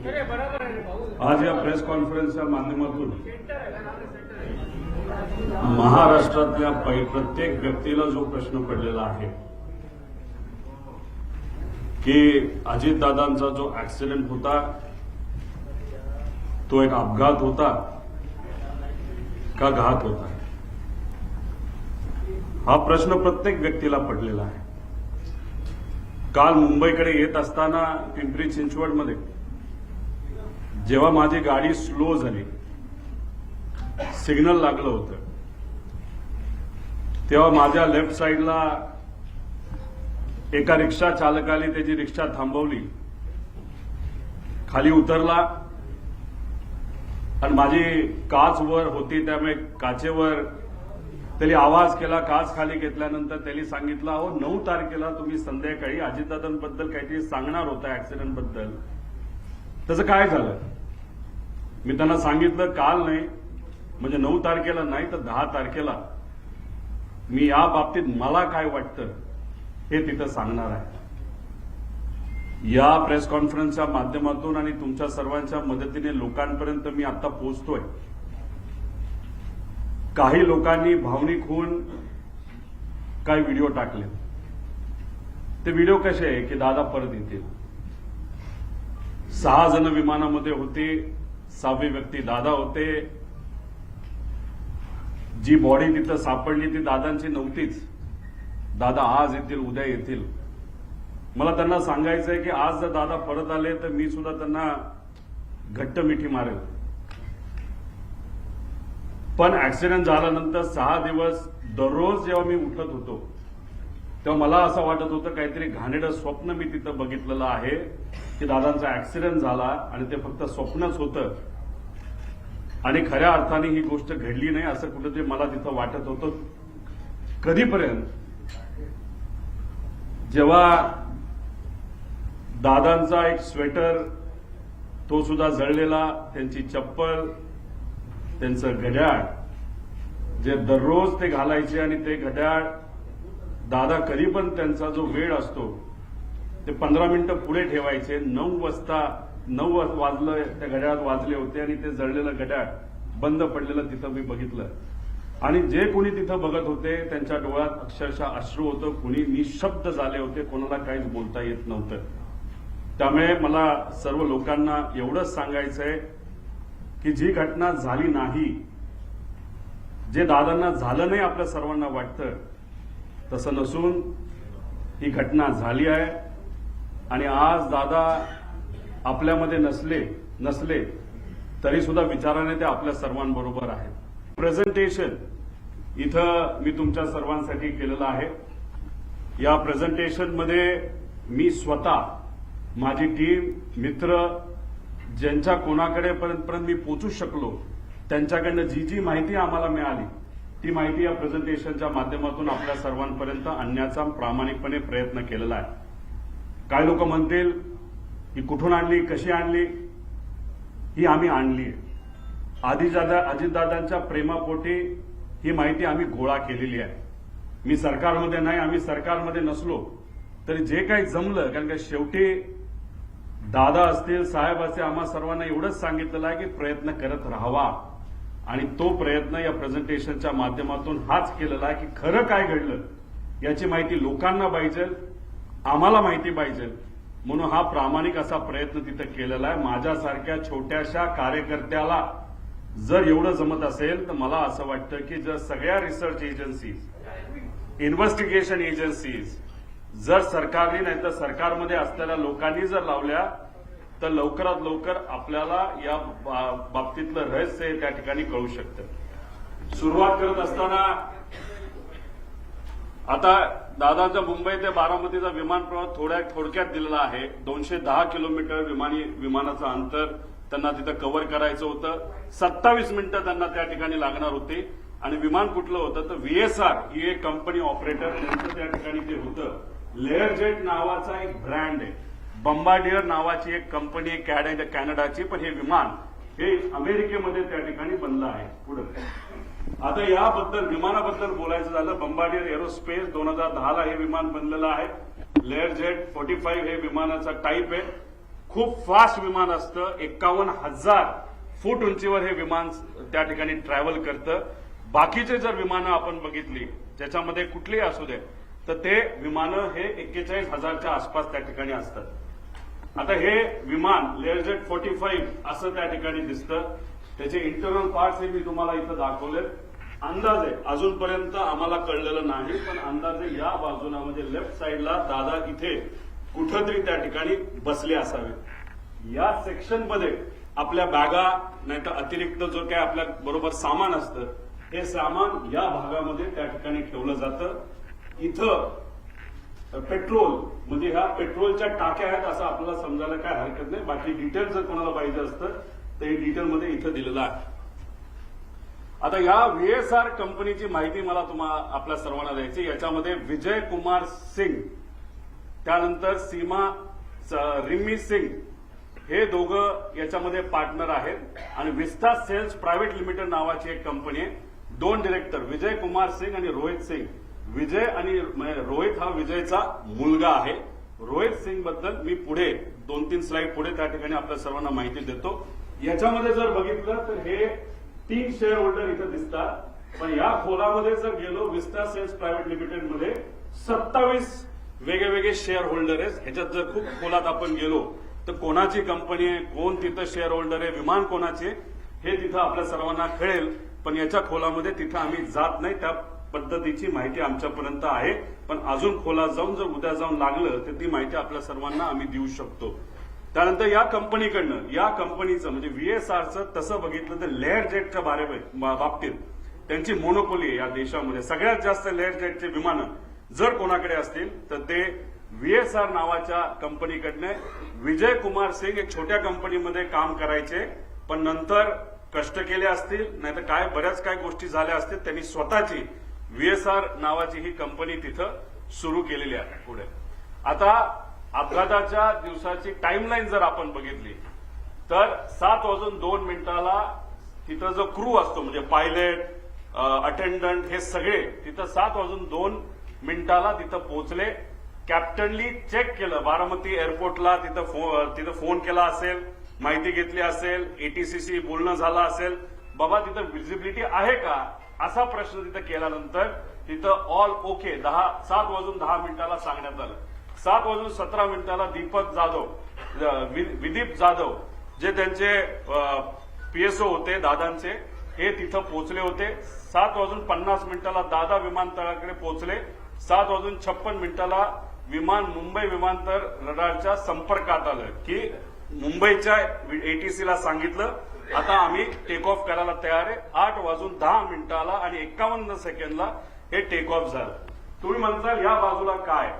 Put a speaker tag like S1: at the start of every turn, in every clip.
S1: आज या प्रेस कॉन्फरन्सच्या माध्यमातून महाराष्ट्रातल्या प्रत्येक व्यक्तीला जो प्रश्न पडलेला आहे की अजितदादांचा जो ऍक्सिडेंट होता तो एक अपघात होता का घात होता, हा प्रश्न प्रत्येक व्यक्तीला पडलेला आहे. काल मुंबईकडे येत असताना पिंपरी चिंचवडमध्ये जेव्हा माझी गाडी स्लो झाली, सिग्नल लागलं होतं, तेव्हा माझ्या लेफ्ट साईडला एका रिक्षा चालकाने त्याची रिक्षा थांबवली, खाली उतरला आणि माझी काच वर होती त्यामुळे काचेवर त्यांनी आवाज केला. काच खाली घेतल्यानंतर त्यांनी सांगितलं, अहो 9 तारखेला तुम्ही संध्याकाळी अजितदादांबद्दल काहीतरी सांगणार होता ऍक्सिडेंट बद्दल, त्याचं काय झालं? मी त्यांना सांगितलं काल नाही, म्हणजे 9 तारखेला नाही तर 10 तारखेला मी या बाबतीत मला काय वाटतं हे तिथं सांगणार आहे. या प्रेस कॉन्फरन्सच्या माध्यमातून आणि तुमच्या सर्वांच्या मदतीने लोकांपर्यंत मी आता पोहोचतोय. काही लोकांनी भावनिक होऊन काही व्हिडिओ टाकले. ते व्हिडिओ कसे आहे की दादा परत येतील. 6 जण विमानामध्ये होते, 6वी व्यक्ती दादा होते. जी बॉडी तिथं सापडली ती दादांची नव्हतीच. दादा आज येतील, उद्या येतील. मला त्यांना सांगायचंय की आज जर दादा परत आले तर मी सुद्धा त्यांना घट्ट मिठी मारेल. पण ऍक्सिडेंट झाल्यानंतर 6 दिवस दररोज जेव्हा मी उठत होतो तेव्हा मला असं वाटत होतं काहीतरी घाणेरडं स्वप्न मी तिथं बघितलेलं आहे की दादांचा ऍक्सिडेंट झाला आणि ते फक्त स्वप्नच होतं आणि खऱ्या अर्थाने ही गोष्ट घडली नाही असं कुठेतरी मला तिथं वाटत होतं. कधीपर्यंत? जेव्हा दादांचा एक स्वेटर तो सुद्धा जळलेला, त्यांची चप्पल, त्यांचं घड्याळ जे दररोज ते घालायचे आणि ते घड्याळ दादा कधी पण त्यांचा जो वेळ असतो ते 15 मिनिटं पुढे ठेवायचे. 9 वाजलं त्या घड्याळात वाजले होते आणि ते जळलेलं घड्याळ बंद पडलेलं तिथं मी बघितलं. आणि जे कोणी तिथं बघत होते त्यांच्या डोळ्यात अक्षरशः अश्रू होतं, कोणी निशब्द झाले होते, कोणाला काहीच बोलता येत नव्हतं. त्यामुळे मला सर्व लोकांना एवढंच सांगायचंय की जी घटना झाली नाही, जे दादांना झालं नाही आपल्या सर्वांना वाटतं तसं नसून ही घटना झाली आहे. आणि आज दादा आपल्यामध्ये नसले तरी सुद्धा विचाराने ते आपल्या सर्वांबरोबर आहेत. प्रेझेंटेशन इथं मी तुमच्या सर्वांसाठी केलेलं आहे. या प्रेझेंटेशनमध्ये मी स्वतः, माझी टीम, मित्र, ज्यांच्या कोणाकडे पर्यंत मी पोहोचू शकलो त्यांच्याकडनं जी माहिती आम्हाला मिळाली ती माहिती या प्रेझेंटेशनच्या माध्यमातून आपल्या सर्वांपर्यंत आणण्याचा प्रामाणिकपणे प्रयत्न केलेला आहे. काय लोक म्हणतील की कुठून आणली, कशी आणली? ही आम्ही आणली आहे. अजितदादांच्या प्रेमापोटी ही माहिती आम्ही गोळा केलेली आहे. मी सरकारमध्ये नाही, आम्ही सरकारमध्ये नसलो तरी जे काही जमलं, कारण का शेवटी दादा असतील, साहेब असतील, आम्हा सर्वांना एवढंच सांगितलेलं आहे की प्रयत्न करत राहावा. आणि तो प्रयत्न या प्रेझेंटेशनच्या माध्यमातून हाच केलेला आहे की खरं काय घडलं याची माहिती लोकांना पाहिजे, आम्हाला माहिती पाहिजे, म्हणून हा प्रामाणिक असा प्रयत्न तिथं केलेला आहे. माझ्यासारख्या छोट्याशा कार्यकर्त्याला जर एवढं जमत असेल तर मला असं वाटतं की जर सगळ्या रिसर्च एजन्सीज, इन्व्हेस्टिगेशन एजन्सीज जर सरकारने नाही तर सरकारमध्ये असलेल्या लोकांनी जर लावल्या तर लवकरात लवकर आपल्याला या बाबतीतलं रहस्य त्या ठिकाणी कळू शकतं. सुरुवात करत असताना आता दादाचा मुंबई ते बारामतीचा विमान प्रवास थोडक्यात दिलेला आहे. 210 किलोमीटर विमानाचं अंतर त्यांना तिथं कव्हर करायचं होतं. 27 मिनिटं त्यांना त्या ठिकाणी लागणार होती. आणि विमान कुठलं होतं तर VSR ही एक कंपनी ऑपरेटर त्यांचं त्या ठिकाणी ते होतं. लेअरजेट नावाचा एक ब्रँड आहे, बंबार्डियर नावाची एक कंपनी आहे कॅनडाची, पण हे विमान हे अमेरिकेमध्ये त्या ठिकाणी बनलं आहे. पुढे आता याबद्दल विमानाबद्दल बोलायचं झालं, बंबार्डियर एरोस्पेस 2010ला हे विमान बनलेलं आहे. लेअरजेट 45 हे विमानाचा टाईप आहे. खूप फास्ट विमान असतं. 51,000 फूट उंचीवर हे विमान त्या ठिकाणी ट्रॅव्हल करतं. बाकीचे जर विमानं आपण बघितली ज्याच्यामध्ये कुठलीही असू दे तर ते विमानं हे 41,000च्या आसपास त्या ठिकाणी असतात. आता हे विमान लेअरजेट 45 असं त्या ठिकाणी दिसतं. त्याचे इंटरनल पार्ट्स हे मी तुम्हाला इथं दाखवलेत. अंदाजे अजूनपर्यंत आम्हाला कळलेलं नाही, पण अंदाजे या बाजूला म्हणजे लेफ्ट साईडला दादा इथे कुठंतरी त्या ठिकाणी बसले असावे. या सेक्शन मध्ये आपल्या बॅगा नाही तर अतिरिक्त जो काय आपल्या बरोबर सामान असतं हे सामान या भागामध्ये त्या ठिकाणी ठेवलं जातं. इथं पेट्रोल म्हणजे ह्या पेट्रोलच्या टाक्या आहेत असं आपल्याला समजायला काय हरकत नाही. बाकी डिटेल जर कोणाला पाहिजे असतं तर हे डिटेलमध्ये इथं दिलेलं आहे. आता या व्हीएसआर कंपनीची माहिती मला तुम्हाला आपल्या सर्वांना द्यायची. याच्यामध्ये विजय कुमार सिंग, त्यानंतर सीमा रिमी सिंग हे दोघं याच्यामध्ये पार्टनर आहेत आणि विस्टा सेल्स प्रायव्हेट लिमिटेड नावाची एक कंपनी आहे. 2 डिरेक्टर विजय कुमार सिंग आणि रोहित सिंग. विजय आणि रोहित हा विजयचा मुलगा आहे. रोहित सिंग बद्दल मी पुढे 2-3 स्लाइड पुढे त्या ठिकाणी आपल्या सर्वांना माहिती देतो. याच्यामध्ये जर बघितलं तर हे 3 शेअर होल्डर इथं दिसतात, पण या खोलामध्ये जर गेलो विस्टा सेल्स प्रायव्हेट लिमिटेड मध्ये 27 वेगवेगळे शेअर होल्डर आहेत. ह्याच्यात जर खूप खोलात आपण गेलो तर कोणाची कंपनी आहे, कोण तिथं शेअर होल्डर आहे, विमान कोणाचे हे तिथं आपल्या सर्वांना कळेल. पण याच्या खोलामध्ये तिथं आम्ही जात नाही. त्या पद्धतीची माहिती आमच्यापर्यंत आहे, पण अजून खोलात जाऊन जर उद्या जाऊन लागलं तर ती माहिती आपल्या सर्वांना आम्ही देऊ शकतो. त्यानंतर या कंपनीकडनं या कंपनीचं म्हणजे व्हीएसआरचं तसं बघितलं तर लेअर जेटच्या बाबतीत त्यांची मोनोपोली आहे या देशामध्ये. सगळ्यात जास्त लेअर जेटचे विमानं जर कोणाकडे असतील तर ते व्हीएसआर नावाच्या कंपनीकडनं. विजय कुमार सिंग एक छोट्या कंपनीमध्ये काम करायचे, पण नंतर कष्ट केले असतील नाहीतर काय बऱ्याच काय गोष्टी झाल्या असतील, त्यांनी स्वतःची व्हीएसआर नावाची ही कंपनी तिथं सुरू केलेली आहे. पुढे आता अपघाताच्या दिवसाची टाइमलाईन जर आपण बघितली तर 7:02 तिथं जो क्रू असतो म्हणजे पायलट अटेंडंट हे सगळे तिथं 7:02 तिथं पोहोचले. कॅप्टनली चेक केलं बारामती एअरपोर्टला, तिथं फोन केला असेल, माहिती घेतली असेल, एटीसीसी बोलणं झालं असेल, बाबा तिथं विजिबिलिटी आहे का असा प्रश्न तिथं केल्यानंतर तिथं ऑल ओके 7:10 सांगण्यात आलं. 7:17 दीपक जाधव विदीप जाधव जे त्यांचे पीएसओ होते दादांचे हे तिथं पोहोचले होते. 7:50 दादा विमानतळाकडे पोहोचले. 7:56 विमान मुंबई विमानतळ रडारच्या संपर्कात आलं की मुंबईच्या एटीसीला सांगितलं आता आम्ही टेक ऑफ करायला तयार आहे. 8:10 आणि 51 सेकंदला हे टेक ऑफ झालं. तुम्ही म्हणताल या बाजूला काय,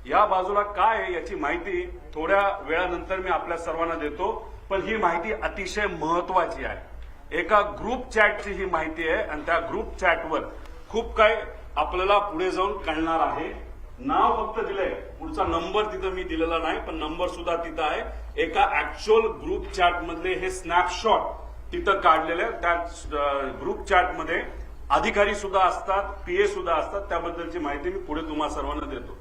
S1: या बाजूला काय आहे याची माहिती थोड्या वेळानंतर मी आपल्या सर्वांना देतो, पण ही माहिती अतिशय महत्वाची आहे. एका ग्रुप चॅटची ही माहिती आहे आणि त्या ग्रुप चॅटवर खूप काय आपल्याला पुढे जाऊन कळणार आहे. नाव फक्त दिलंय, पुढचा नंबर तिथं मी दिलेला नाही, पण नंबर सुद्धा तिथं आहे. एका ऍक्च्युअल ग्रुप चॅट मधले हे स्नॅपशॉट तिथं काढलेले. त्या ग्रुप चॅटमध्ये अधिकारी सुद्धा असतात, पीए सुद्धा असतात. त्याबद्दलची माहिती मी पुढे तुम्हा सर्वांना देतो.